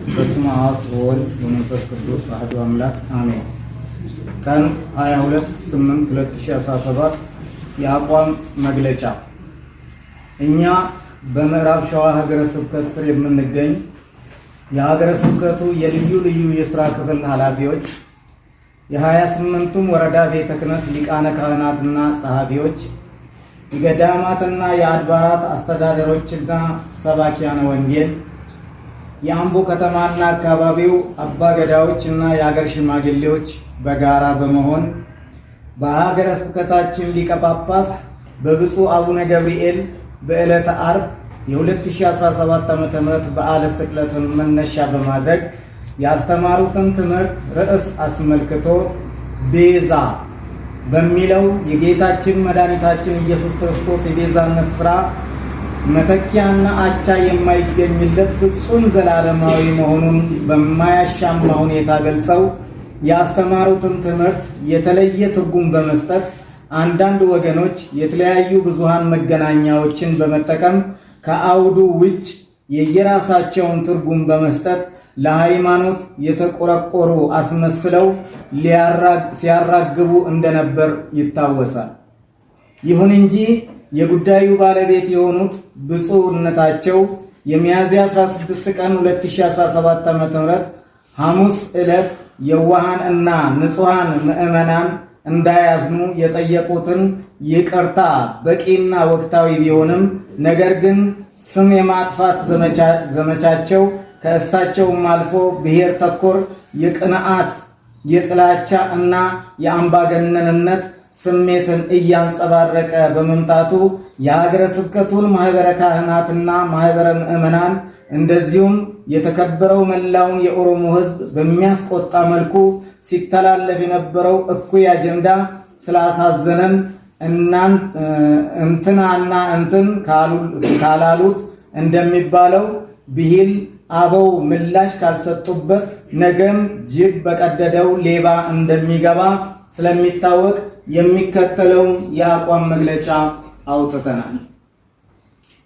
በስመ አብ ወወልድ ወመንፈስ ቅዱስ አሐዱ አምላክ አሜን። ቀን 22/8/2017 የአቋም መግለጫ። እኛ በምዕራብ ሸዋ ሀገረ ስብከት ስር የምንገኝ የሀገረ ስብከቱ የልዩ ልዩ የሥራ ክፍል ኃላፊዎች፣ የ28ቱም ወረዳ ቤተ ክህነት ሊቃነ ካህናትና ጸሐፊዎች፣ የገዳማትና የአድባራት አስተዳደሮችና ሰባኪያነ ወንጌል፣ የአምቦ ከተማና አካባቢው አባ ገዳዎች እና የሀገር ሽማግሌዎች በጋራ በመሆን በሀገረ ስብከታችን ሊቀ ጳጳስ በብፁዕ አቡነ ገብርኤል በዕለተ ዓርብ የ2017 ዓ.ም በዓለ ስቅለትን መነሻ በማድረግ ያስተማሩትን ትምህርት ርዕስ አስመልክቶ ቤዛ በሚለው የጌታችን መድኃኒታችን ኢየሱስ ክርስቶስ የቤዛነት ሥራ መተኪያና አቻ የማይገኝለት ፍጹም ዘላለማዊ መሆኑን በማያሻማ ሁኔታ ገልጸው ያስተማሩትን ትምህርት የተለየ ትርጉም በመስጠት አንዳንድ ወገኖች የተለያዩ ብዙሃን መገናኛዎችን በመጠቀም ከአውዱ ውጭ የየራሳቸውን ትርጉም በመስጠት ለሃይማኖት የተቆረቆሩ አስመስለው ሲያራግቡ እንደነበር ይታወሳል። ይሁን እንጂ የጉዳዩ ባለቤት የሆኑት ብፁዕነታቸው የሚያዝያ 16 ቀን 2017 ዓ.ም ሐሙስ ዕለት የዋሃን እና ንጹሃን ምዕመናን እንዳያዝኑ የጠየቁትን ይቅርታ በቂና ወቅታዊ ቢሆንም ነገር ግን ስም የማጥፋት ዘመቻቸው ከእሳቸውም አልፎ ብሔር ተኮር የቅንዓት፣ የጥላቻ እና የአምባገነንነት ስሜትን እያንጸባረቀ በመምጣቱ የሀገረ ስብከቱን ማህበረ ካህናትና ማህበረ ምዕመናን እንደዚሁም የተከበረው መላውን የኦሮሞ ሕዝብ በሚያስቆጣ መልኩ ሲተላለፍ የነበረው እኩይ አጀንዳ ስላሳዘነን እንትናና እንትን ካላሉት እንደሚባለው ብሂል አበው ምላሽ ካልሰጡበት ነገም ጅብ በቀደደው ሌባ እንደሚገባ ስለሚታወቅ የሚከተለውን የአቋም መግለጫ አውጥተናል።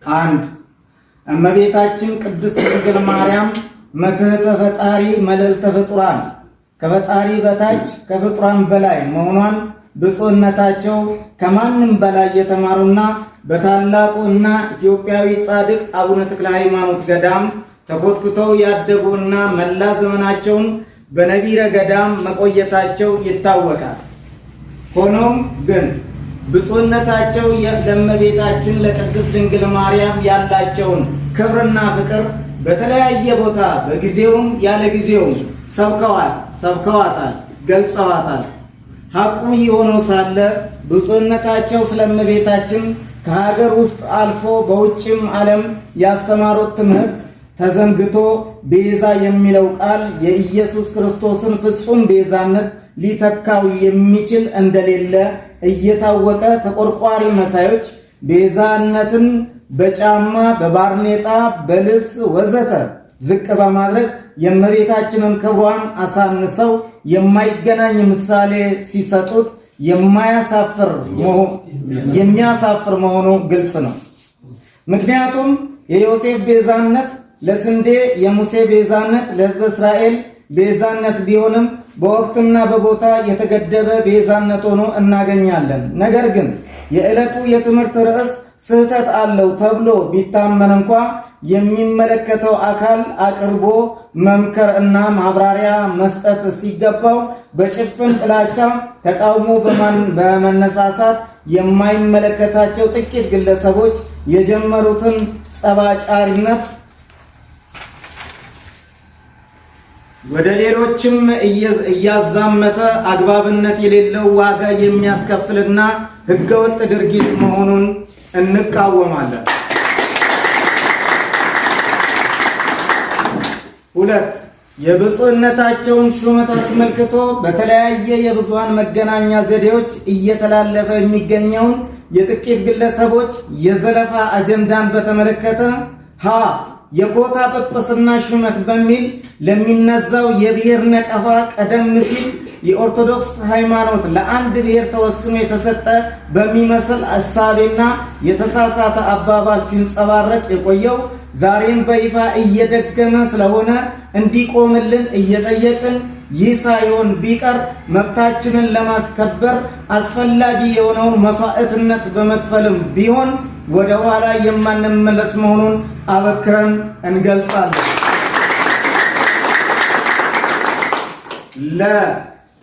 1. እመቤታችን ቅድስት ድንግል ማርያም መትሕተ ፈጣሪ መልዕልተ ፍጡራን ከፈጣሪ በታች ከፍጡራን በላይ መሆኗን ብፁዕነታቸው ከማንም በላይ የተማሩና በታላቁ እና ኢትዮጵያዊ ጻድቅ አቡነ ተክለ ሃይማኖት ገዳም ተኮትኩተው ያደጉና መላ ዘመናቸውን በነቢረ ገዳም መቆየታቸው ይታወቃል። ሆኖም ግን ብፁዕነታቸው ለእመቤታችን ለቅድስት ድንግል ማርያም ያላቸውን ክብርና ፍቅር በተለያየ ቦታ በጊዜውም ያለ ጊዜውም ሰብከዋታል፣ ገልጸዋታል። ሐቁ የሆነው ሳለ ብፁዕነታቸው ስለ እመቤታችን ከሀገር ውስጥ አልፎ በውጭም ዓለም ያስተማሩት ትምህርት ተዘንግቶ ቤዛ የሚለው ቃል የኢየሱስ ክርስቶስን ፍጹም ቤዛነት ሊተካው የሚችል እንደሌለ እየታወቀ ተቆርቋሪ መሳዮች ቤዛነትን በጫማ፣ በባርኔጣ፣ በልብስ ወዘተ ዝቅ በማድረግ የእመቤታችንን ክብሯን አሳንሰው የማይገናኝ ምሳሌ ሲሰጡት የሚያሳፍር መሆኑ ግልጽ ነው። ምክንያቱም የዮሴፍ ቤዛነት ለስንዴ፣ የሙሴ ቤዛነት ለሕዝበ እስራኤል ቤዛነት ቢሆንም በወቅትና በቦታ የተገደበ ቤዛነት ሆኖ እናገኛለን። ነገር ግን የዕለቱ የትምህርት ርዕስ ስህተት አለው ተብሎ ቢታመን እንኳ የሚመለከተው አካል አቅርቦ መምከር እና ማብራሪያ መስጠት ሲገባው በጭፍን ጥላቻ ተቃውሞ በመነሳሳት የማይመለከታቸው ጥቂት ግለሰቦች የጀመሩትን ጸባጫሪነት ወደ ሌሎችም እያዛመተ አግባብነት የሌለው ዋጋ የሚያስከፍልና ሕገወጥ ድርጊት መሆኑን እንቃወማለን። 2. የብፁዕነታቸውን ሹመት አስመልክቶ በተለያየ የብዙሃን መገናኛ ዘዴዎች እየተላለፈ የሚገኘውን የጥቂት ግለሰቦች የዘለፋ አጀንዳን በተመለከተ የኮታ ጵጵስና ሹመት በሚል ለሚነዛው የብሔር ነቀፋ ቀደም ሲል የኦርቶዶክስ ሃይማኖት ለአንድ ብሔር ተወስኖ የተሰጠ በሚመስል አሳቤና የተሳሳተ አባባል ሲንጸባረቅ የቆየው ዛሬም በይፋ እየደገመ ስለሆነ እንዲቆምልን እየጠየቅን ይህ ሳይሆን ቢቀር መብታችንን ለማስከበር አስፈላጊ የሆነውን መስዋዕትነት በመክፈልም ቢሆን ወደ ኋላ የማንመለስ መሆኑን አበክረን እንገልጻለን።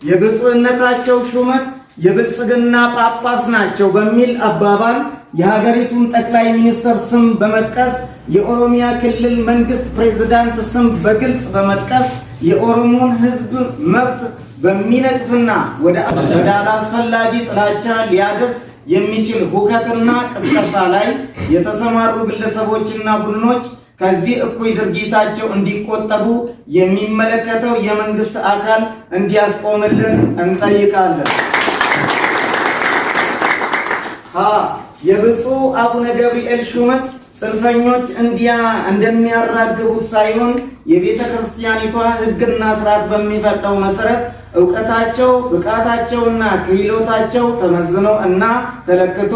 የብፁዕነታቸው ሹመት የብልጽግና ጳጳስ ናቸው በሚል አባባል የሀገሪቱን ጠቅላይ ሚኒስትር ስም በመጥቀስ የኦሮሚያ ክልል መንግስት ፕሬዝዳንት ስም በግልጽ በመጥቀስ የኦሮሞን ሕዝብ መብት በሚነቅፍና ወደ አላስፈላጊ ጥላቻ ሊያደርስ የሚችል ሁከትና ቅስቀሳ ላይ የተሰማሩ ግለሰቦችና ቡድኖች ከዚህ እኩይ ድርጊታቸው እንዲቆጠቡ የሚመለከተው የመንግስት አካል እንዲያስቆምልን እንጠይቃለን። የብፁዕ አቡነ ገብርኤል ሹመት ጽንፈኞች እንደሚያራግቡት ሳይሆን የቤተ ክርስቲያኒቷ ሕግና ስርዓት በሚፈቅደው መሰረት ዕውቀታቸው፣ ብቃታቸውና ክህሎታቸው ተመዝኖ እና ተለክቶ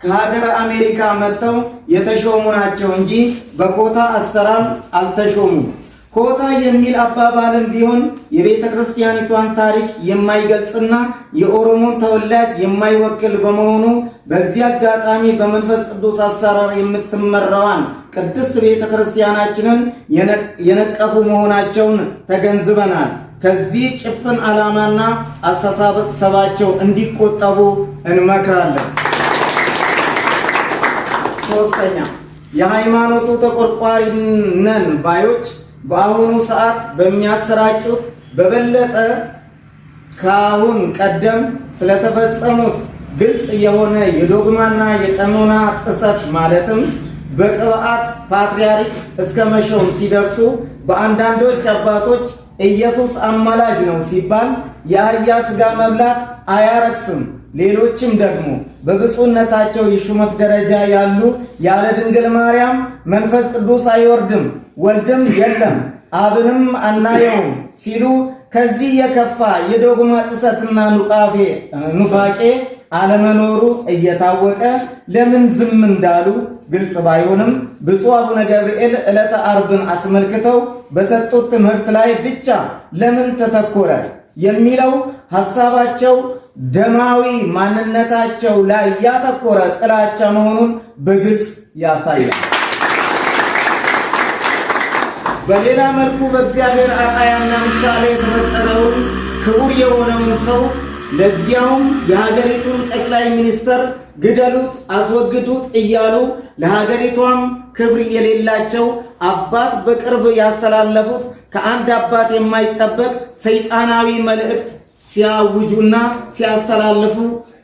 ከሀገረ አሜሪካ መጥተው የተሾሙ ናቸው እንጂ በኮታ አሰራር አልተሾሙም። ኮታ የሚል አባባልም ቢሆን የቤተ ክርስቲያኒቷን ታሪክ የማይገልጽና የኦሮሞን ተወላጅ የማይወክል በመሆኑ በዚህ አጋጣሚ በመንፈስ ቅዱስ አሰራር የምትመራዋን ቅድስት ቤተ ክርስቲያናችንን የነቀፉ መሆናቸውን ተገንዝበናል። ከዚህ ጭፍን ዓላማና አስተሳሰባቸው እንዲቆጠቡ እንመክራለን። ሶስተኛ፣ የሃይማኖቱ ተቆርቋሪ ነን ባዮች በአሁኑ ሰዓት በሚያሰራጩት በበለጠ ከአሁን ቀደም ስለተፈጸሙት ግልጽ የሆነ የዶግማና የቀኖና ጥሰት ማለትም በቅብዓት ፓትርያርክ እስከ መሾም ሲደርሱ በአንዳንዶች አባቶች ኢየሱስ አማላጅ ነው ሲባል የአህያ ሥጋ መብላት አያረክስም፣ ሌሎችም ደግሞ በብፁዕነታቸው የሹመት ደረጃ ያሉ ያለ ድንግል ማርያም መንፈስ ቅዱስ አይወርድም፣ ወልድም የለም፣ አብንም አናየውም ሲሉ ከዚህ የከፋ የዶግማ ጥሰትና ኑፋቄ አለመኖሩ እየታወቀ ለምን ዝም እንዳሉ ግልጽ ባይሆንም ብፁዕ አቡነ ገብርኤል ዕለተ ዓርብን አስመልክተው በሰጡት ትምህርት ላይ ብቻ ለምን ተተኮረ የሚለው ሐሳባቸው ደማዊ ማንነታቸው ላይ ያተኮረ ጥላቻ መሆኑን በግልጽ ያሳያል። በሌላ መልኩ በእግዚአብሔር አርአያና ምሳሌ የተፈጠረውን ክቡር የሆነውን ሰው ለዚያውም የሀገሪቱን ጠቅላይ ሚኒስትር ግደሉት፣ አስወግዱት እያሉ ለሀገሪቷም ክብር የሌላቸው አባት በቅርብ ያስተላለፉት ከአንድ አባት የማይጠበቅ ሰይጣናዊ መልእክት ሲያውጁና ሲያስተላልፉ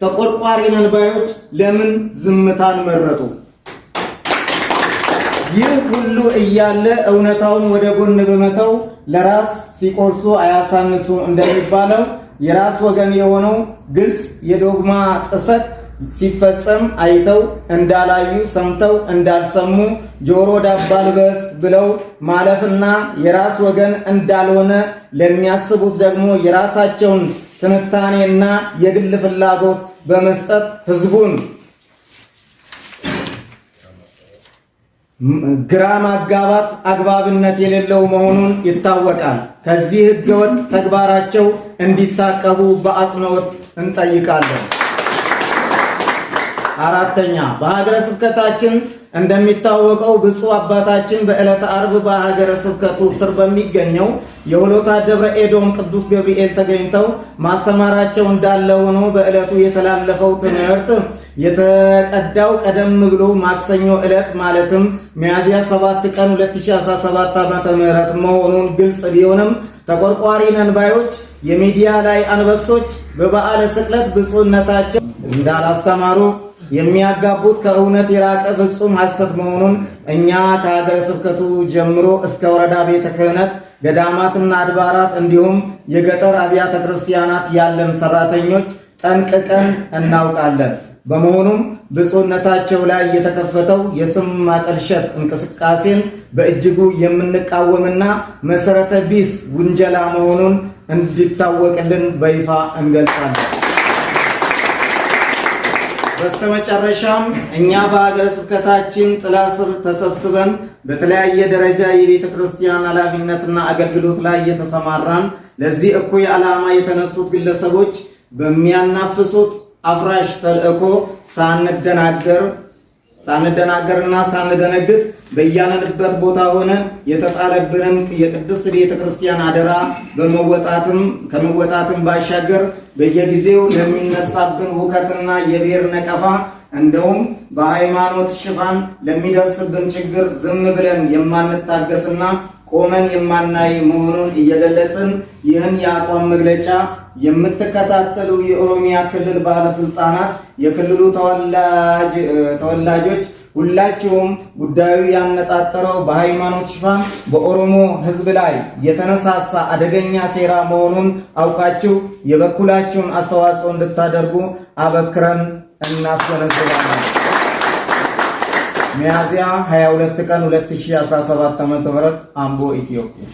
ተቆርቋሪ ነን ባዮች ለምን ዝምታን መረጡ? ይህ ሁሉ እያለ እውነታውን ወደ ጎን በመተው ለራስ ሲቆርሱ አያሳንሱ እንደሚባለው የራስ ወገን የሆነው ግልጽ የዶግማ ጥሰት ሲፈጸም አይተው እንዳላዩ ሰምተው እንዳልሰሙ ጆሮ ዳባ ልበስ ብለው ማለፍና የራስ ወገን እንዳልሆነ ለሚያስቡት ደግሞ የራሳቸውን ትንታኔና የግል ፍላጎት በመስጠት ህዝቡን ግራ ማጋባት አግባብነት የሌለው መሆኑን ይታወቃል። ከዚህ ህገወጥ ተግባራቸው እንዲታቀቡ በአጽንኦት እንጠይቃለን። አራተኛ፣ በሀገረ ስብከታችን እንደሚታወቀው ብፁዕ አባታችን በዕለተ ዓርብ በሀገረ ስብከቱ ስር በሚገኘው የሆሎታ ደብረ ኤዶም ቅዱስ ገብርኤል ተገኝተው ማስተማራቸው እንዳለ ሆኖ በዕለቱ የተላለፈው ትምህርት የተቀዳው ቀደም ብሎ ማክሰኞ ዕለት ማለትም ሚያዝያ 7 ቀን 2017 ዓ.ም መሆኑን ግልጽ ቢሆንም ተቆርቋሪ ነን ባዮች የሚዲያ ላይ አንበሶች በበዓለ ስቅለት ብፁዕነታቸው እንዳላስተማሩ የሚያጋቡት ከእውነት የራቀ ፍጹም ሐሰት መሆኑን እኛ ከሀገረ ስብከቱ ጀምሮ እስከ ወረዳ ቤተ ክህነት፣ ገዳማትና አድባራት እንዲሁም የገጠር አብያተ ክርስቲያናት ያለን ሰራተኞች ጠንቅቀን እናውቃለን። በመሆኑም ብፁዕነታቸው ላይ የተከፈተው የስም ማጠልሸት እንቅስቃሴን በእጅጉ የምንቃወምና መሰረተ ቢስ ውንጀላ መሆኑን እንዲታወቅልን በይፋ እንገልጻለን። በስተመጨረሻም እኛ በሀገረ ስብከታችን ጥላ ስር ተሰብስበን በተለያየ ደረጃ የቤተ ክርስቲያን ኃላፊነትና አገልግሎት ላይ የተሰማራን ለዚህ እኩይ ዓላማ የተነሱት ግለሰቦች በሚያናፍሱት አፍራሽ ተልእኮ ሳንደናገርና ሳንደነግጥ በያለንበት ቦታ ሆነን የተጣለብንን የቅድስት ቤተ ክርስቲያን አደራ ከመወጣትም ባሻገር በየጊዜው ለሚነሳብን ሁከትና የብሔር ነቀፋ እንደውም በሃይማኖት ሽፋን ለሚደርስብን ችግር ዝም ብለን የማንታገስና ቆመን የማናይ መሆኑን እየገለጽን ይህን የአቋም መግለጫ የምትከታተሉ የኦሮሚያ ክልል ባለስልጣናት፣ የክልሉ ተወላጆች ሁላችሁም ጉዳዩ ያነጣጠረው በሃይማኖት ሽፋን በኦሮሞ ሕዝብ ላይ የተነሳሳ አደገኛ ሴራ መሆኑን አውቃችሁ የበኩላችሁን አስተዋጽኦ እንድታደርጉ አበክረን እናስገነዝባለን። ሚያዝያ 22 ቀን 2017 ዓ.ም አምቦ ኢትዮጵያ